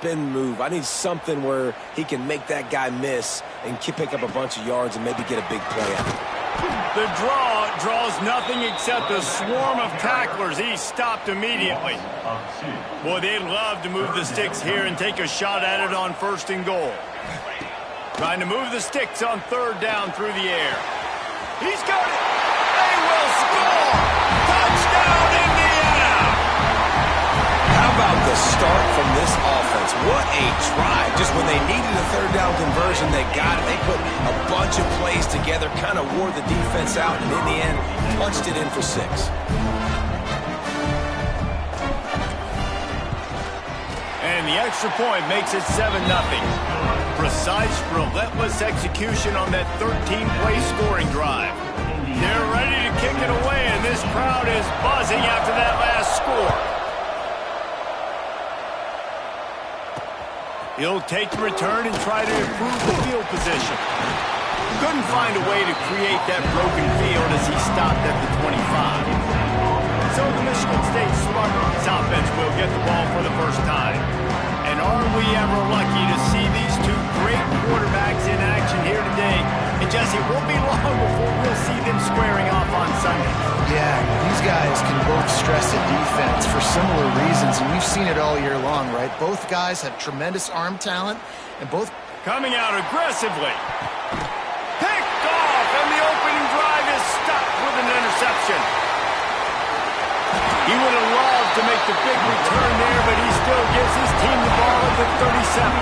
spin move. I need something where he can make that guy miss and pick up a bunch of yards and maybe get a big play out. The draw draws nothing except a swarm of tacklers. He's stopped immediately. Boy, they'd love to move the sticks here and take a shot at it on 1st and goal. Trying to move the sticks on 3rd down through the air. He's got it. They will score. Touchdown, Indiana. How about the start from this offense? What a drive. Just when they needed a 3rd down conversion, they got it. They put a bunch of plays together, kind of wore the defense out, and in the end, punched it in for 6. And the extra point makes it 7-0. Precise, relentless execution on that 13-play scoring drive. They're ready to kick it away, and this crowd is buzzing after that last score. He'll take the return and try to improve the field position. Couldn't find a way to create that broken field as he stopped at the 25. So the Michigan State Spartans offense will get the ball for the first time. And are we ever lucky to see these two great quarterbacks in action here today? And Jesse, it won't be long before we'll see them squaring off on Sunday. Yeah, these guys can both stress a defense for similar reasons, and we've seen it all year long, right? Both guys have tremendous arm talent, and both coming out aggressively. Picked off, and the opening drive is stopped with an interception. He would have loved to make the big return there, but he still gives his team the ball at the 37.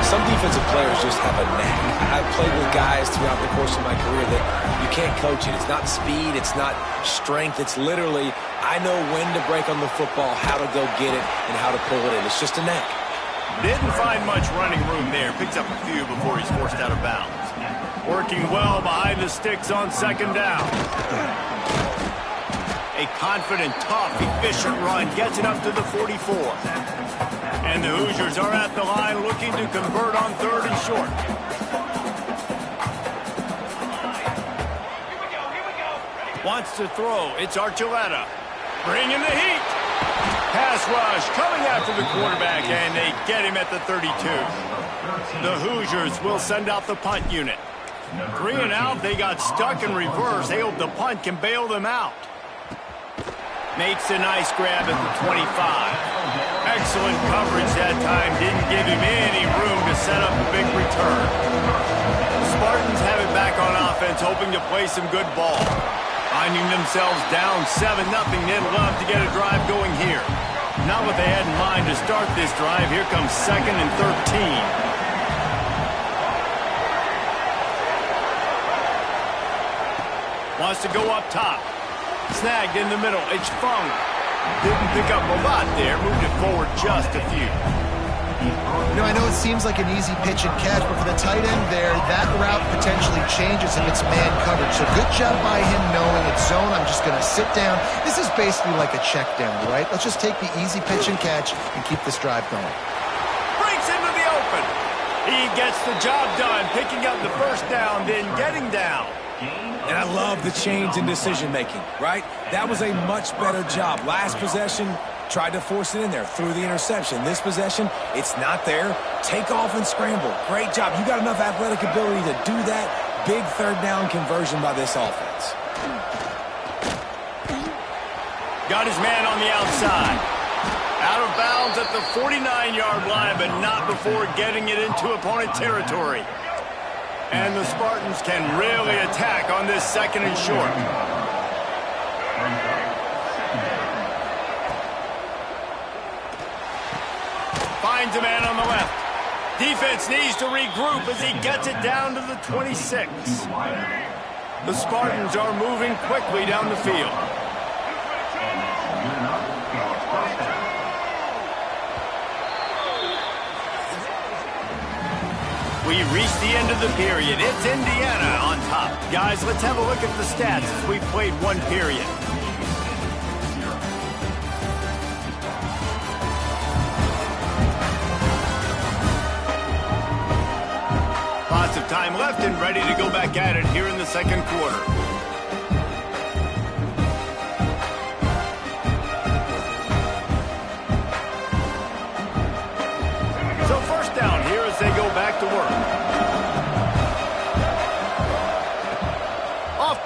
Some defensive players just have a knack. I've played with guys throughout the course of my career that you can't coach it. It's not speed. It's not strength. It's literally, I know when to break on the football, how to go get it, and how to pull it in. It's just a knack. Didn't find much running room there. Picks up a few before he's forced out of bounds. Working well behind the sticks on 2nd down. A confident, tough, efficient run gets it up to the 44. And the Hoosiers are at the line looking to convert on 3rd and short. Wants to throw. It's Archuleta. Bringing the heat. Pass rush coming after the quarterback, and they get him at the 32. The Hoosiers will send out the punt unit. 3 and out. They got stuck in reverse. They hope the punt can bail them out. Makes a nice grab at the 25. Excellent coverage that time. Didn't give him any room to set up a big return. The Spartans have it back on offense, hoping to play some good ball. Finding themselves down 7-0, they'd love to get a drive going here. Not what they had in mind to start this drive. Here comes 2nd and 13. Wants to go up top. Snagged in the middle. It's Fung. Didn't pick up a lot there. Moved it forward just a few. You know, I know it seems like an easy pitch and catch, but for the tight end there, that route potentially changes if it's man coverage. So good job by him knowing it's zone. I'm just going to sit down. This is basically like a check down, right? Let's just take the easy pitch and catch and keep this drive going. Breaks into the open. He gets the job done, picking up the 1st down, then getting down. And I love the change in decision-making, right? That was a much better job. Last possession, tried to force it in there, threw the interception. This possession, it's not there. Take off and scramble. Great job. You got enough athletic ability to do that. Big 3rd down conversion by this offense. Got his man on the outside. Out of bounds at the 49-yard line, but not before getting it into opponent territory. And the Spartans can really attack on this 2nd and short. Finds a man on the left. Defense needs to regroup as he gets it down to the 26. The Spartans are moving quickly down the field. We reach the end of the period. It's Indiana on top. Guys, let's have a look at the stats as we've played 1 period. Lots of time left and ready to go back at it here in the 2nd quarter.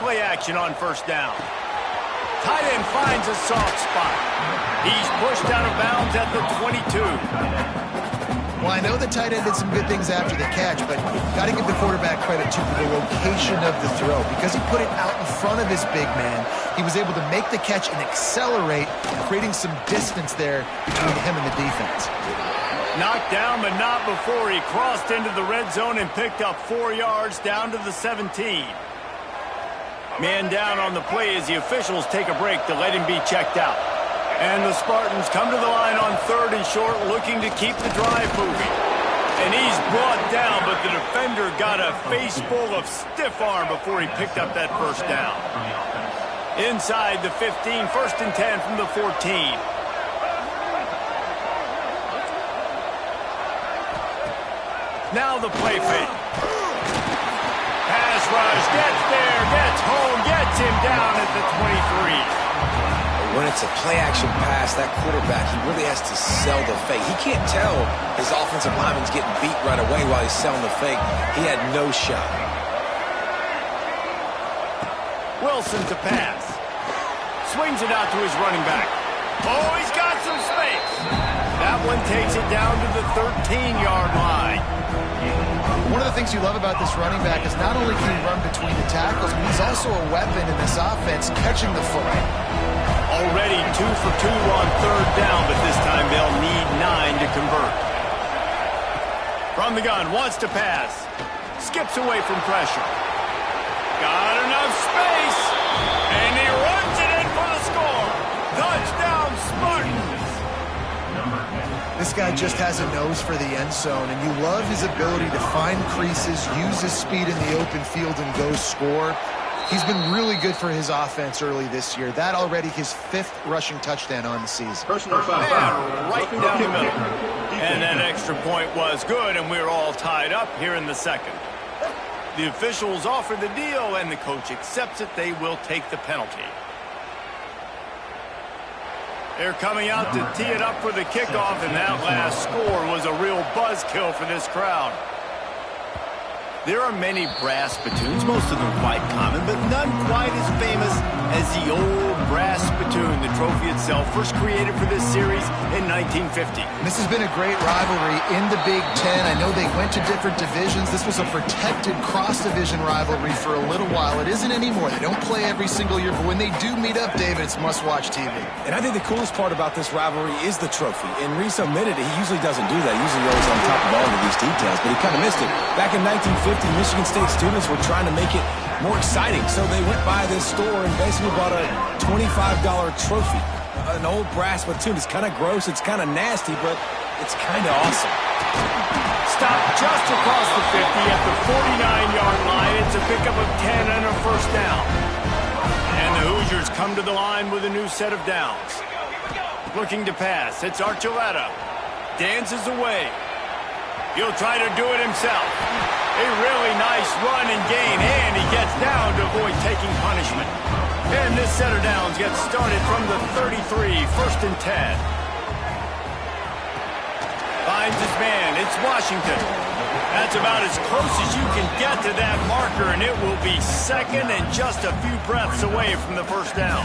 play action on first down. Tight end finds a soft spot. He's pushed out of bounds at the 22. Well, I know the tight end did some good things after the catch, but got to give the quarterback credit to the location of the throw. Because he put it out in front of his big man, he was able to make the catch and accelerate, creating some distance there between him and the defense. Knocked down, but not before he crossed into the red zone and picked up 4 yards down to the 17. Man down on the play as the officials take a break to let him be checked out. And the Spartans come to the line on 3rd and short, looking to keep the drive moving. And he's brought down, but the defender got a face full of stiff arm before he picked up that first down. Inside the 15, 1st and 10 from the 14. Now the play fake. Pass rush, gets there, gets home, gets him down at the 23. When it's a play-action pass, that quarterback, he really has to sell the fake. He can't tell his offensive lineman's getting beat right away while he's selling the fake. He had no shot. Wilson to pass. Swings it out to his running back. Oh, he's got some space. That one takes it down to the 13-yard line. One of the things you love about this running back is not only can he run between the tackles, but he's also a weapon in this offense, catching the football. Already 2 for 2 on 3rd down, but this time they'll need 9 to convert. From the gun, wants to pass. Skips away from pressure. Got enough space, and he runs it in for the score. Touchdown, Spartans! This guy just has a nose for the end zone, and you love his ability to find creases, use his speed in the open field, and go score. He's been really good for his offense early this year. That already his 5th rushing touchdown on the season. Personal foul. Right down the middle. And that extra point was good, and we're all tied up here in the 2nd. The officials offer the deal, and the coach accepts it. They will take the penalty. They're coming out to tee it up for the kickoff, and that last score was a real buzzkill for this crowd. There are many brass spittoons, most of them quite common, but none quite as famous as the old brass spittoon. The trophy itself first created for this series in 1950. This has been a great rivalry in the Big Ten. I know they went to different divisions. This was a protected cross-division rivalry for a little while. It isn't anymore. They don't play every single year, but when they do meet up, David, it's must-watch TV. And I think the coolest part about this rivalry is the trophy. And Reese admitted he usually doesn't do that. He usually goes on top of all of these details, but he kind of missed it. Back in 1950, Michigan State students were trying to make it more exciting, so they went by this store and basically bought a $25 trophy, an old brass spittoon. It's kind of gross, it's kind of nasty, but it's kind of awesome. Stopped just across the 50 at the 49-yard line. It's a pickup of 10 and a first down. And the Hoosiers come to the line with a new set of downs. Looking to pass, it's Archuleta. Dances away. He'll try to do it himself. A really nice run and gain, and he gets down to avoid taking punishment. And this set of downs gets started from the 33, 1st and 10. Finds his man, it's Washington. That's about as close as you can get to that marker, and it will be 2nd and just a few breaths away from the first down.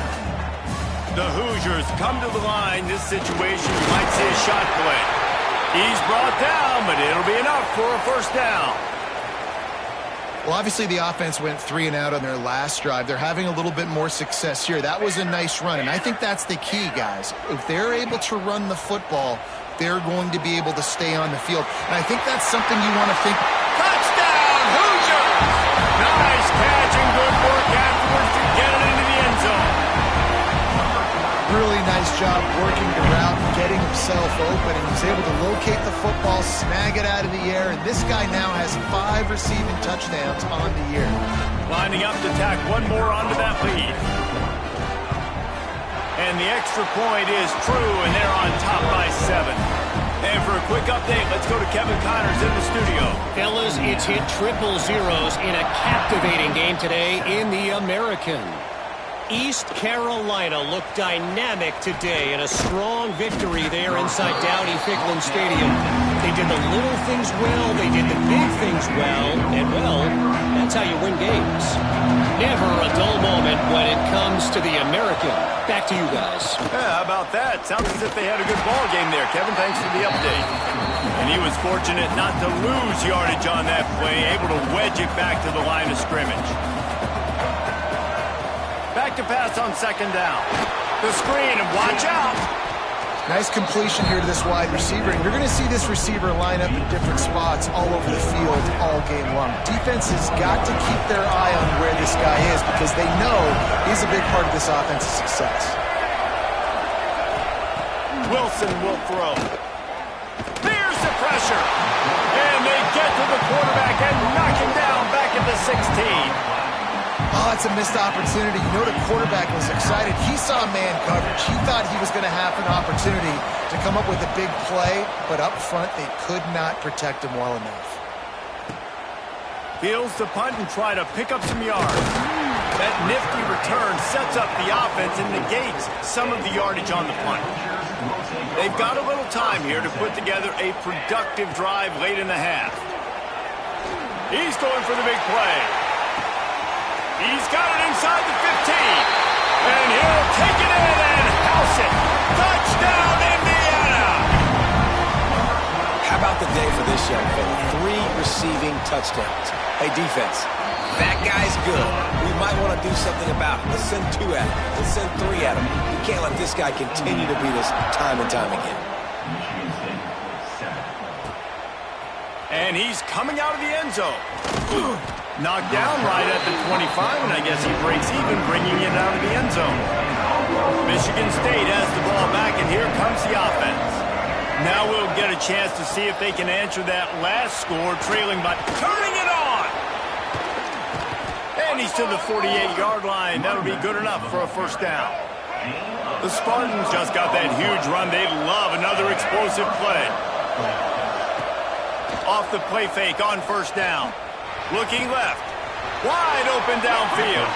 The Hoosiers come to the line. This situation, you might say a shot play. He's brought down, but it'll be enough for a first down. Well, obviously the offense went 3 and out on their last drive. They're having a little bit more success here. That was a nice run, and I think that's the key, guys. If they're able to run the football, they're going to be able to stay on the field. And I think that's something you want to think. Touchdown, Hoosiers! Nice catch and good work afterwards to get it into the end zone. Really nice job working the route and getting himself open, and he's able to locate the football, snag it out of the air, and this guy now has 5 receiving touchdowns on the year. Lining up to tack one more onto that lead. And the extra point is true, and they're on top by 7. And for a quick update, let's go to Kevin Connors in the studio. Fellas, it's hit triple zeros in a captivating game today in the American. East Carolina looked dynamic today in a strong victory there inside Dowdy-Ficklin Stadium. They did the little things well, they did the big things well, and well, that's how you win games. Never a dull moment when it comes to the American. Back to you guys. Yeah, how about that? Sounds as if they had a good ball game there, Kevin. Thanks for the update. And he was fortunate not to lose yardage on that play, able to wedge it back to the line of scrimmage. Back to pass on second down. The screen, and watch out. Nice completion here to this wide receiver, and you're going to see this receiver line up in different spots all over the field all game long. Defense has got to keep their eye on where this guy is because they know he's a big part of this offense's success. Wilson will throw. There's the pressure. And they get to the quarterback and knock him down back at the 16. Oh, it's a missed opportunity. You know the quarterback was excited. He saw man coverage. He thought he was going to have an opportunity to come up with a big play, but up front they could not protect him well enough. Fields to punt and try to pick up some yards. That nifty return sets up the offense and negates some of the yardage on the punt. They've got a little time here to put together a productive drive late in the half. He's going for the big play. He's got it inside the 15. And he'll take it in and house it. Touchdown, Indiana! How about the day for this young fella? 3 receiving touchdowns. Hey, defense, that guy's good. We might want to do something about it. Let's send 2 at him. Let's send 3 at him. We can't let this guy continue to beat us time and time again. And he's coming out of the end zone. Knocked down right at the 25, and I guess he breaks even, bringing it out of the end zone. Michigan State has the ball back, and here comes the offense. Now we'll get a chance to see if they can answer that last score, trailing by turning it on. And he's to the 48-yard line. That'll be good enough for a first down. The Spartans just got that huge run. They'd love another explosive play. Off the play fake on first down. Looking left. Wide open downfield.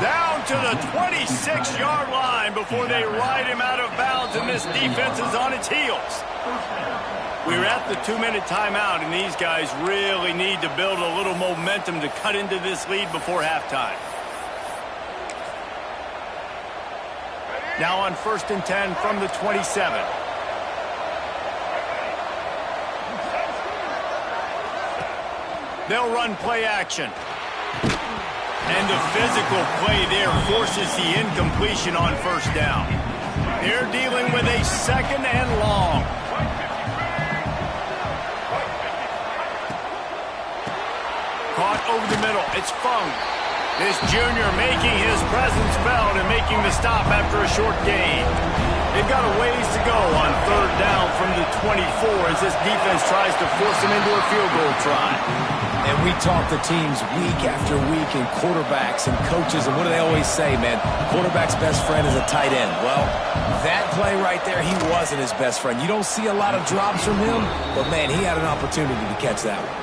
Down to the 26-yard line before they ride him out of bounds, and this defense is on its heels. We're at the 2-minute timeout, and these guys really need to build a little momentum to cut into this lead before halftime. Now on 1st and 10 from the 27. They'll run play action. And the physical play there forces the incompletion on first down. They're dealing with a 2nd and long. Caught over the middle. It's Fung. This junior making his presence felt and making the stop after a short gain. They've got a ways to go on 3rd down from the 24 as this defense tries to force them into a field goal try. And we talk to teams week after week and quarterbacks and coaches, and what do they always say, man? Quarterback's best friend is a tight end. Well, that play right there, he wasn't his best friend. You don't see a lot of drops from him, but, man, he had an opportunity to catch that one.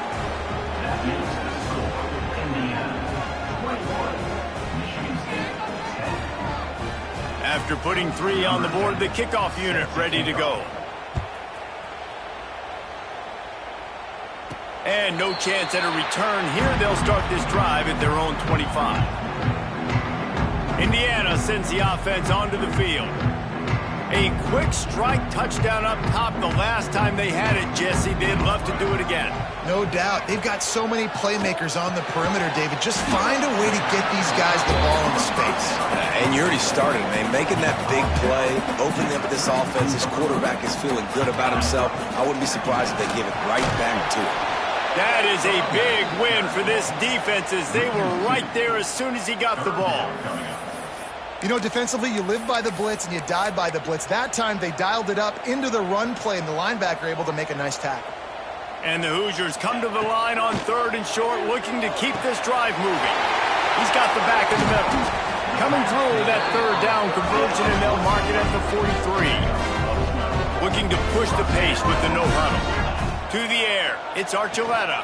After putting 3 on the board, the kickoff unit ready to go. And no chance at a return here. They'll start this drive at their own 25. Indiana sends the offense onto the field. A quick strike touchdown up top the last time they had it, Jesse. They'd love to do it again. No doubt. They've got so many playmakers on the perimeter, David. Just find a way to get these guys the ball in space. And you already started, man. Making that big play, opening up this offense. This quarterback is feeling good about himself. I wouldn't be surprised if they give it right back to him. That is a big win for this defense as they were right there as soon as he got the ball. You know, defensively, you live by the blitz and you die by the blitz. That time, they dialed it up into the run play, and the linebacker able to make a nice tackle. And the Hoosiers come to the line on 3rd and short, looking to keep this drive moving. He's got the back in the middle. Coming through that 3rd down conversion, and they'll mark it at the 43. Looking to push the pace with the no huddle. To the air, it's Archuleta.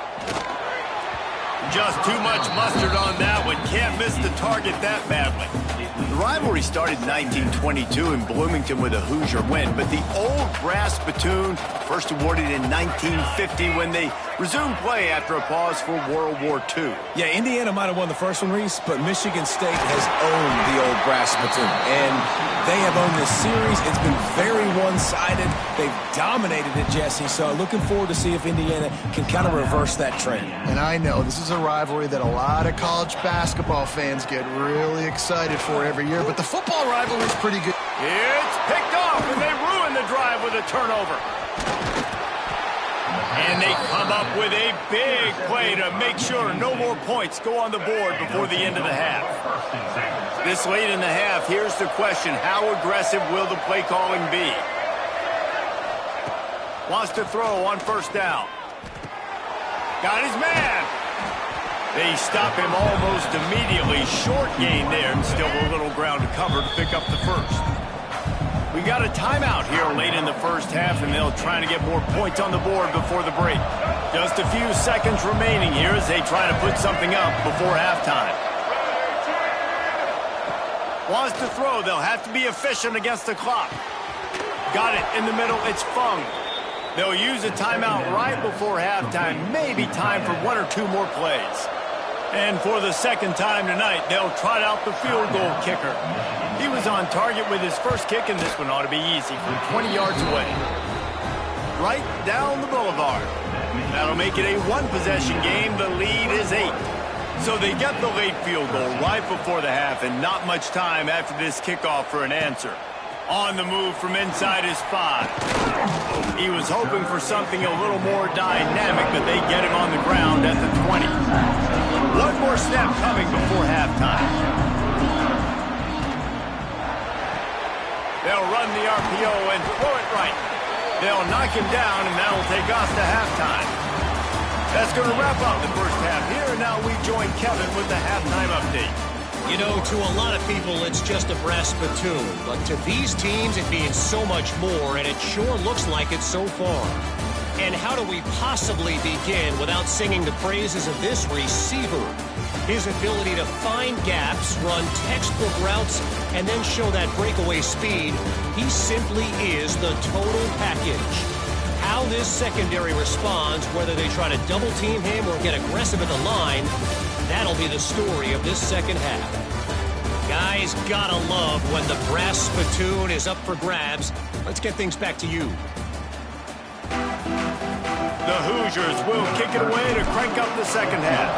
Just too much mustard on that one. Can't miss the target that badly. The rivalry started in 1922 in Bloomington with a Hoosier win, but the old brass spittoon first awarded in 1950 when they resumed play after a pause for World War II. Yeah, Indiana might have won the first one, Reese, but Michigan State has owned the old brass spittoon, and they have owned this series. It's been very one-sided. They've dominated it, Jesse, so looking forward to see if Indiana can kind of reverse that trend. And I know this is a rivalry that a lot of college basketball fans get really excited for every year, but the football rivalry is pretty good. It's picked off, and they ruin the drive with a turnover. And they come up with a big play to make sure no more points go on the board before the end of the half. This late in the half, here's the question: how aggressive will the play calling be? Wants to throw on first down. Got his man. They stop him almost immediately. Short gain there, and still a little ground to cover to pick up the first. We got a timeout here late in the first half, and they'll try to get more points on the board before the break. Just a few seconds remaining here as they try to put something up before halftime. Wants to throw. They'll have to be efficient against the clock. Got it in the middle. It's Fung. They'll use a timeout right before halftime. Maybe time for one or two more plays. And for the second time tonight, they'll trot out the field goal kicker. He was on target with his first kick, and this one ought to be easy from 20 yards away. Right down the boulevard. That'll make it a one-possession game. The lead is 8. So they get the late field goal right before the half, and not much time after this kickoff for an answer. On the move from inside his 5. He was hoping for something a little more dynamic, but they get him on the ground at the 20. One more snap coming before halftime. They'll run the RPO and throw it right. They'll knock him down, and that'll take us to halftime. That's going to wrap up the first half here. Now we join Kevin with the halftime update. You know, to a lot of people, it's just a brass spittoon. But to these teams, it means so much more, and it sure looks like it so far. And how do we possibly begin without singing the praises of this receiver? His ability to find gaps, run textbook routes, and then show that breakaway speed. He simply is the total package. How this secondary responds, whether they try to double-team him or get aggressive at the line, that'll be the story of this second half. Guys, gotta love when the brass spittoon is up for grabs. Let's get things back to you. The Hoosiers will kick it away to crank up the second half.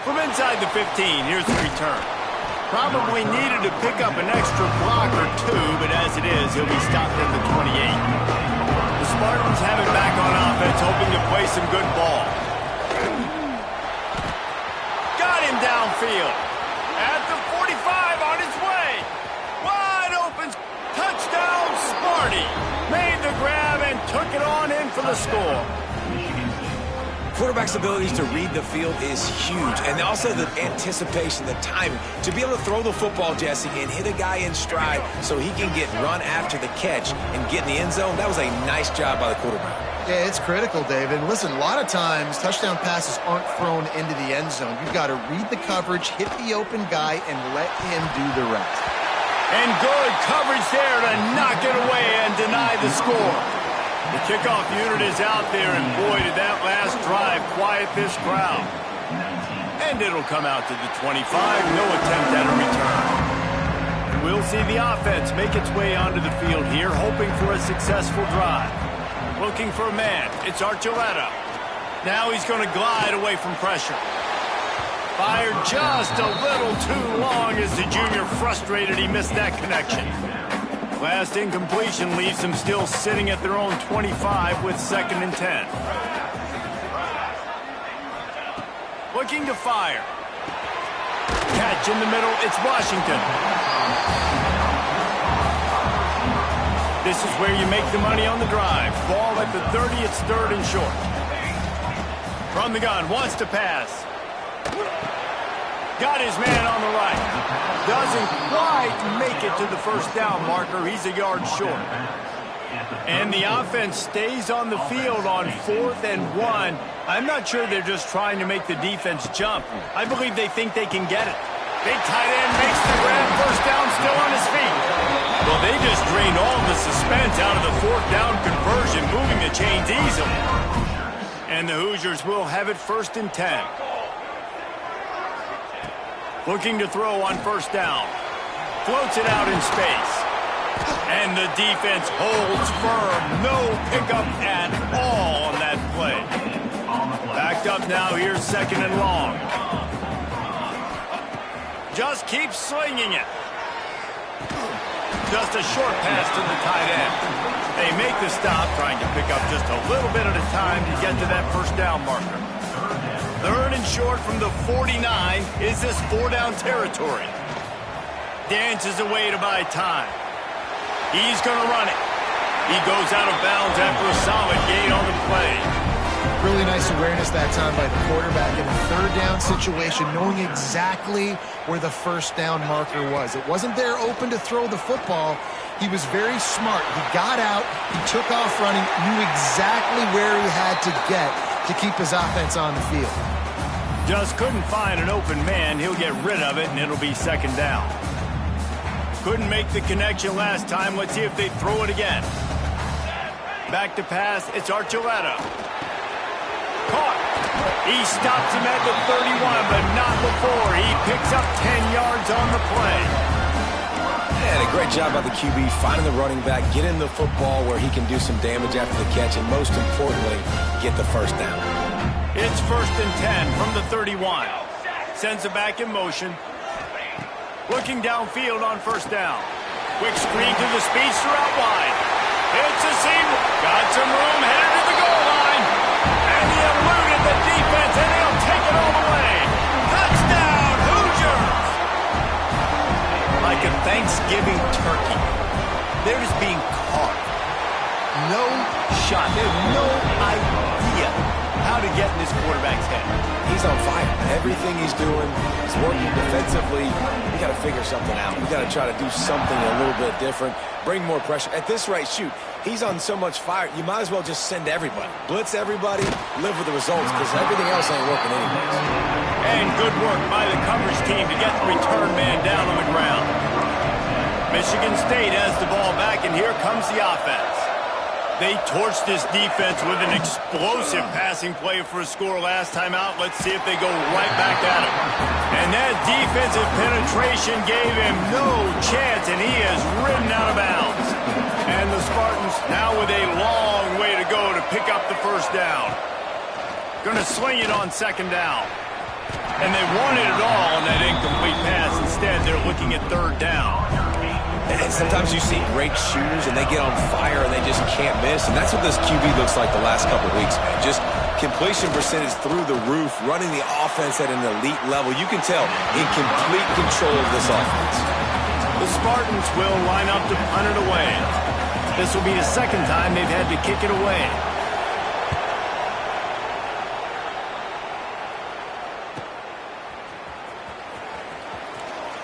From inside the 15, here's the return. Probably needed to pick up an extra block or two, but as it is, he'll be stopped at the 28. The Spartans have it back on offense, hoping to play some good ball. Got him downfield. At the 45, on his way. Wide open. Touchdown, Sparty. Made the grab and took it on in for the score. Quarterback's abilities to read the field is huge, and also the anticipation, the timing. To be able to throw the football, Jesse, and hit a guy in stride so he can get run after the catch and get in the end zone, that was a nice job by the quarterback. Yeah, it's critical, David. Listen, a lot of times touchdown passes aren't thrown into the end zone. You've got to read the coverage, hit the open guy, and let him do the rest. And good coverage there to knock it away and deny the score. The kickoff unit is out there, and boy, did that last drive quiet this crowd. And it'll come out to the 25, no attempt at a return. And we'll see the offense make its way onto the field here, hoping for a successful drive. Looking for a man, it's Archuleta. Now he's going to glide away from pressure. Fired just a little too long as the junior frustrated he missed that connection. Last incompletion leaves them still sitting at their own 25 with 2nd and 10. Looking to fire. Catch in the middle, it's Washington. This is where you make the money on the drive. Ball at the 30, it's 3rd and short. From the gun, wants to pass. Got his man on the right. Doesn't quite make it to the first down marker. He's a yard short. And the offense stays on the field on 4th and 1. I'm not sure they're just trying to make the defense jump. I believe they think they can get it. Big tight end makes the grab, first down, still on his feet. Well, they just drained all the suspense out of the fourth down conversion, moving the chains easily. And the Hoosiers will have it 1st and 10. Looking to throw on first down. Floats it out in space. And the defense holds firm. No pickup at all on that play. Backed up now, here's 2nd and long. Just keep slinging it. Just a short pass to the tight end. They make the stop, trying to pick up just a little bit at a time to get to that first down marker. 3rd and short from the 49. Is this 4-down territory? Dances away to buy time. He's going to run it. He goes out of bounds after a solid gain on the play. Really nice awareness that time by the quarterback in a 3rd down situation, knowing exactly where the first down marker was. It wasn't there open to throw the football. He was very smart. He got out, he took off running, knew exactly where he had to get to keep his offense on the field. Just couldn't find an open man. He'll get rid of it, and it'll be 2nd down. Couldn't make the connection last time. Let's see if they throw it again. Back to pass. It's Archuleta. Caught. He stops him at the 31, but not before. He picks up 10 yards on the play. And a great job by the QB finding the running back, getting the football where he can do some damage after the catch, and most importantly, get the first down. It's 1st and 10 from the 31. Sends it back in motion. Looking downfield on first down. Quick screen to the speedster out wide. It's a seam. Got some room, headed to the goal line. And he eluded the defense, and he'll take it all the way. Touchdown, Hoosiers! Like a Thanksgiving turkey. They're just being caught. No shot. They have no idea how to get in this quarterback's head. He's on fire. Everything he's doing is working defensively. We got to figure something out. We got to try to do something a little bit different, bring more pressure. At this rate, shoot, he's on so much fire, you might as well just send everybody. Blitz everybody, live with the results, because everything else ain't working anyways. And good work by the coverage team to get the return man down on the ground. Michigan State has the ball back, and here comes the offense. They torched this defense with an explosive passing play for a score last time out. Let's see if they go right back at him. And that defensive penetration gave him no chance, and he is ridden out of bounds. And the Spartans now with a long way to go to pick up the first down. Going to sling it on 2nd down. And they wanted it all on that incomplete pass. Instead, they're looking at 3rd down. And sometimes you see great shooters, and they get on fire, and they just can't miss. And that's what this QB looks like the last couple of weeks, man. Just completion percentage through the roof, running the offense at an elite level. You can tell in complete control of this offense. The Spartans will line up to punt it away. This will be the 2nd time they've had to kick it away.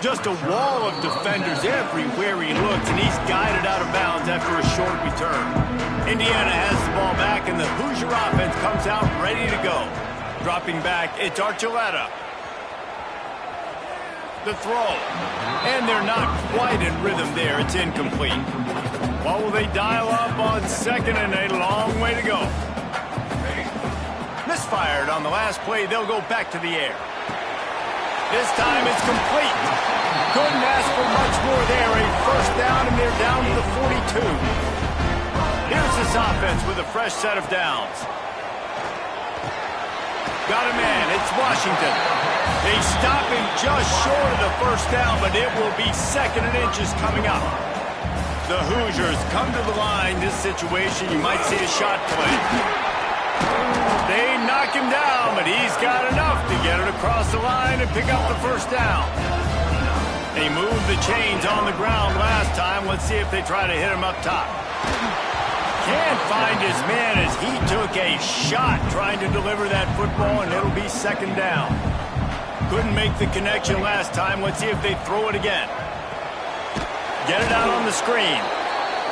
Just a wall of defenders everywhere he looks, and he's guided out of bounds after a short return. Indiana has the ball back, and the Hoosier offense comes out ready to go. Dropping back, it's Archuleta. The throw. And they're not quite in rhythm there. It's incomplete. What will they dial up on 2nd and a long way to go? Misfired on the last play. They'll go back to the air. This time it's complete. Couldn't ask for much more there. A first down, and they're down to the 42. Here's this offense with a fresh set of downs. Got a man. It's Washington. They stop him just short of the first down, but it will be 2nd and inches coming up. The Hoosiers come to the line. This situation, you might see a shot play. They knock him down, but he's got enough to get it across the line and pick up the first down. They moved the chains on the ground last time. Let's see if they try to hit him up top. Can't find his man as he took a shot trying to deliver that football, and it'll be 2nd down. Couldn't make the connection last time. Let's see if they throw it again. Get it out on the screen.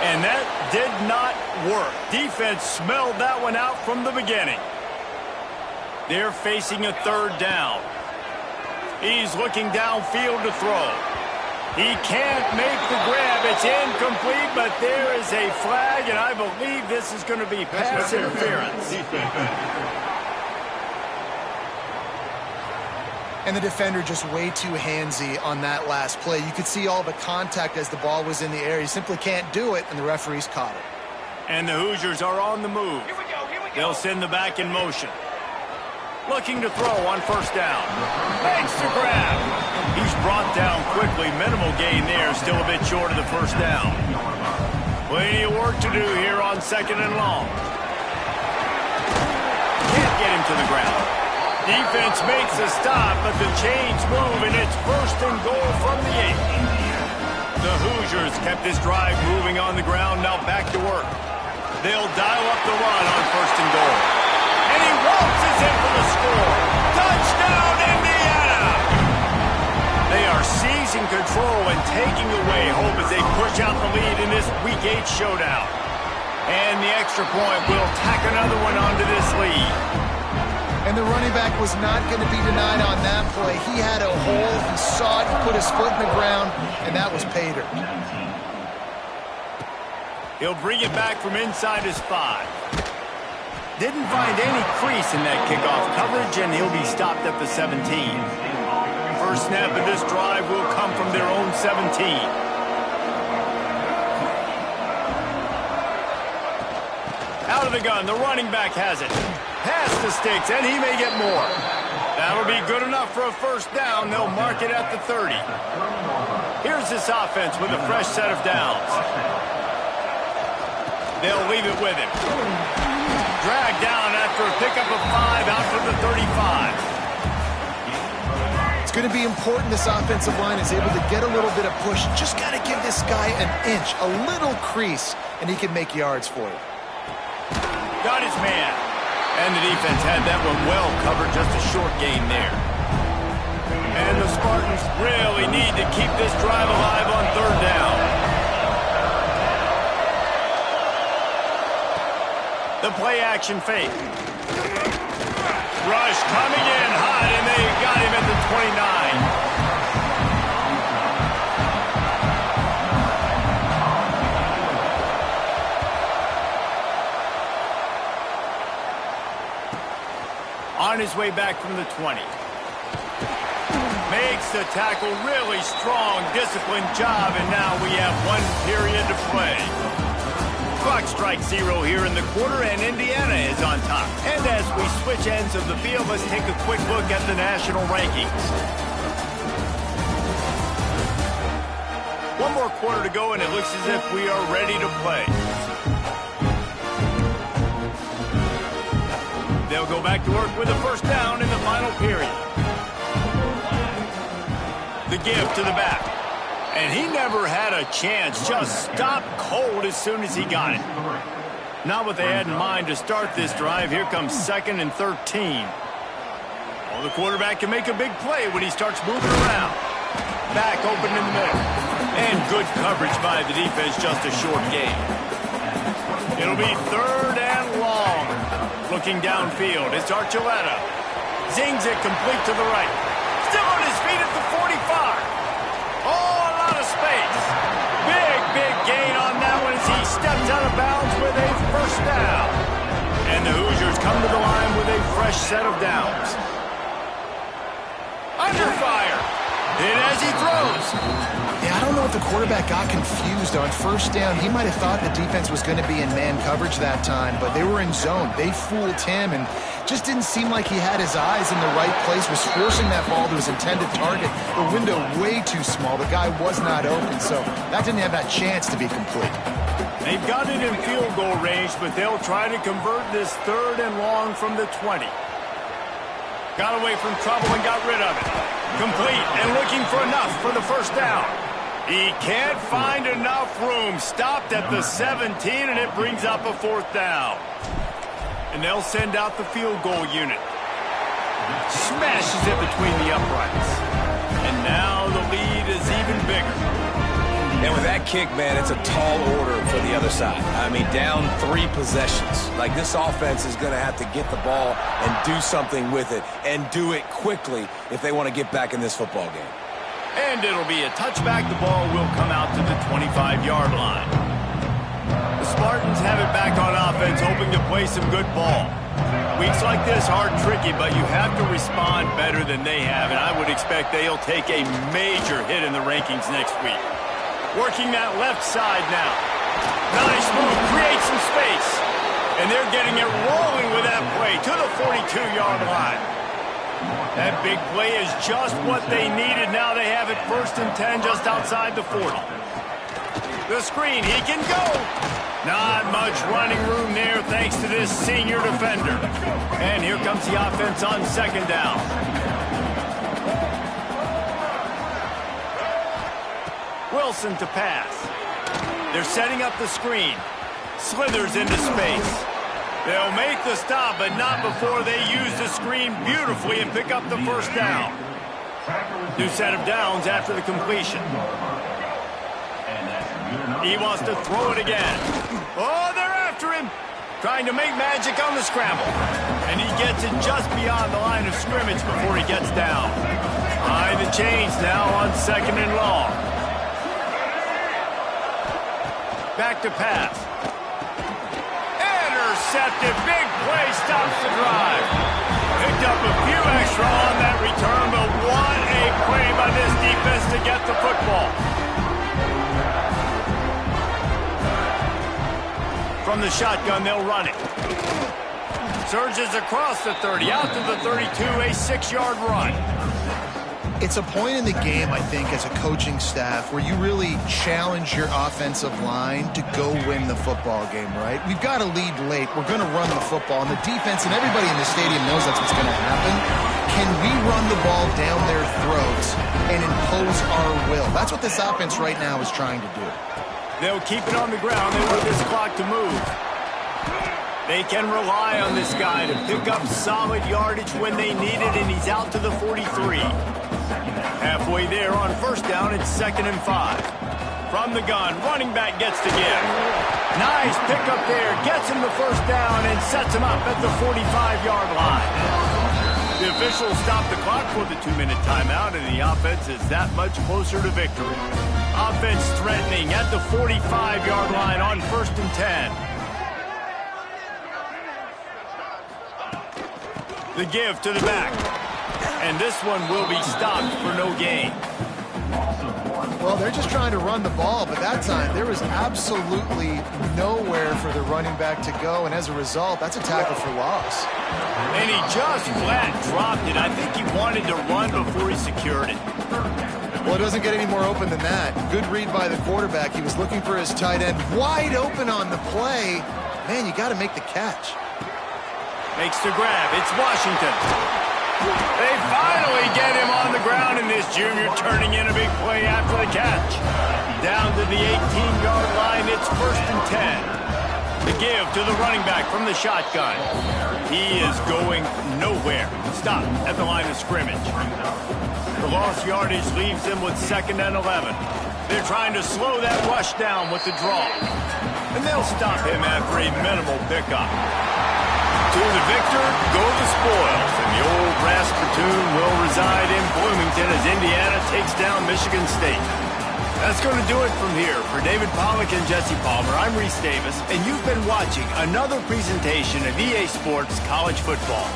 And that did not work. Defense smelled that one out from the beginning. They're facing a third down. He's looking downfield to throw. He can't make the grab. It's incomplete, but there is a flag, and I believe this is going to be pass interference. And the defender just way too handsy on that last play. You could see all the contact as the ball was in the air. He simply can't do it, and the referee's caught it. And the Hoosiers are on the move. They'll send the back in motion. Looking to throw on first down. Makes the grab. He's brought down quickly. Minimal gain there. Still a bit short of the first down. Plenty of work to do here on second and long. Can't get him to the ground. Defense makes a stop, but the chains move, and it's first and goal from the 8. The Hoosiers kept this drive moving on the ground. Now back to work. They'll dial up the run on first and goal. And he waltzes in for the score. Touchdown, Indiana! They are seizing control and taking away hope as they push out the lead in this Week 8 showdown. And the extra point will tack another one onto this lead. And the running back was not going to be denied on that play. He had a hole, he saw it, he put his foot in the ground, and that was pay dirt. He'll bring it back from inside his 5. Didn't find any crease in that kickoff coverage, and he'll be stopped at the 17. First snap of this drive will come from their own 17. Out of the gun, the running back has it. Pass the sticks, and he may get more. That'll be good enough for a first down. They'll mark it at the 30. Here's this offense with a fresh set of downs. They'll leave it with him. Dragged down after a pickup of 5 out to the 35. It's going to be important this offensive line is able to get a little bit of push. Just got to give this guy an inch, a little crease, and he can make yards for you. Got his man. And the defense had that one well covered, just a short gain there. And the Spartans really need to keep this drive alive on third down. The play action fake. Rush coming in hot, and they got him at the 29. On his way back from the 20. Makes the tackle, really strong, disciplined job, and now we have 1 period to play. Clock strikes 0 here in the quarter, and Indiana is on top. And as we switch ends of the field, let's take a quick look at the national rankings. 1 more quarter to go, and it looks as if we are ready to play. They'll go back to work with a first down in the final period. The give to the back. And he never had a chance. Just stopped cold as soon as he got it. Not what they had in mind to start this drive. Here comes 2nd and 13. Well, the quarterback can make a big play when he starts moving around. Back open in the middle. And good coverage by the defense, just a short gain. It'll be 3rd and long. Looking downfield, it's Archuleta. Zings it complete to the right. Still on his feet at the 45. Oh, a lot of space. Big gain on that one as he steps out of bounds with a first down. And the Hoosiers come to the line with a fresh set of downs. Under fire. And as he throws. Yeah, I don't know if the quarterback got confused on first down. He might have thought the defense was going to be in man coverage that time, but they were in zone. They fooled him and just didn't seem like he had his eyes in the right place, was forcing that ball to his intended target. The window way too small. The guy was not open, so that didn't have that chance to be complete. They've got it in field goal range, but they'll try to convert this 3rd and long from the 20. Got away from trouble and got rid of it. Complete and looking for enough for the first down. He can't find enough room. Stopped at the 17, and it brings up a 4th down. And they'll send out the field goal unit. Smashes it between the uprights. And now the lead is even bigger. And with that kick, man, it's a tall order for the other side. I mean, down 3 possessions. Like, this offense is going to have to get the ball and do something with it, and do it quickly if they want to get back in this football game. And it'll be a touchback. The ball will come out to the 25-yard line. The Spartans have it back on offense, hoping to play some good ball. Weeks like this are tricky, but you have to respond better than they have, and I would expect they'll take a major hit in the rankings next week. Working that left side now. Nice move, creates some space. And they're getting it rolling with that play to the 42-yard line. That big play is just what they needed. Now they have it 1st and 10 just outside the 40. The screen, he can go. Not much running room there thanks to this senior defender. And here comes the offense on 2nd down. Wilson to pass. They're setting up the screen. Slithers into space. They'll make the stop, but not before they use the screen beautifully and pick up the 1st down. New set of downs after the completion. He wants to throw it again. Oh, they're after him. Trying to make magic on the scramble. And he gets it just beyond the line of scrimmage before he gets down. Behind the chains now on 2nd and long. Back to pass. Intercepted. Big play stops the drive. Picked up a few extra on that return, but what a play by this defense to get the football. From the shotgun, they'll run it. Surges across the 30, out to the 32, a 6-yard run. It's a point in the game, I think, as a coaching staff where you really challenge your offensive line to go win the football game, right? We've got to lead late. We're going to run the football. And the defense and everybody in the stadium knows that's what's going to happen. Can we run the ball down their throats and impose our will? That's what this offense right now is trying to do. They'll keep it on the ground. They want this clock to move. They can rely on this guy to pick up solid yardage when they need it, and he's out to the 43. Halfway there on 1st down, it's 2nd and 5. From the gun, running back gets the give. Nice pickup there, gets him the 1st down and sets him up at the 45-yard line. The officials stop the clock for the 2-minute timeout, and the offense is that much closer to victory. Offense threatening at the 45-yard line on 1st and 10. The give to the back. And this one will be stopped for no gain. Well, they're just trying to run the ball, but that time there was absolutely nowhere for the running back to go, and as a result, that's a tackle for loss. And he just flat dropped it. I think he wanted to run before he secured it. Well, it doesn't get any more open than that. Good read by the quarterback. He was looking for his tight end. Wide open on the play. Man, you got to make the catch. Makes the grab. It's Washington. They finally get him on the ground, and this junior turning in a big play after the catch. Down to the 18-yard line, it's 1st and 10. The give to the running back from the shotgun. He is going nowhere. Stop at the line of scrimmage. The lost yardage leaves them with 2nd and 11. They're trying to slow that rush down with the draw. And they'll stop him after a minimal pickup. To the victor, go the spoils, and the old Rasputin will reside in Bloomington as Indiana takes down Michigan State. That's going to do it from here. For David Pollack and Jesse Palmer, I'm Reese Davis, and you've been watching another presentation of EA Sports College Football.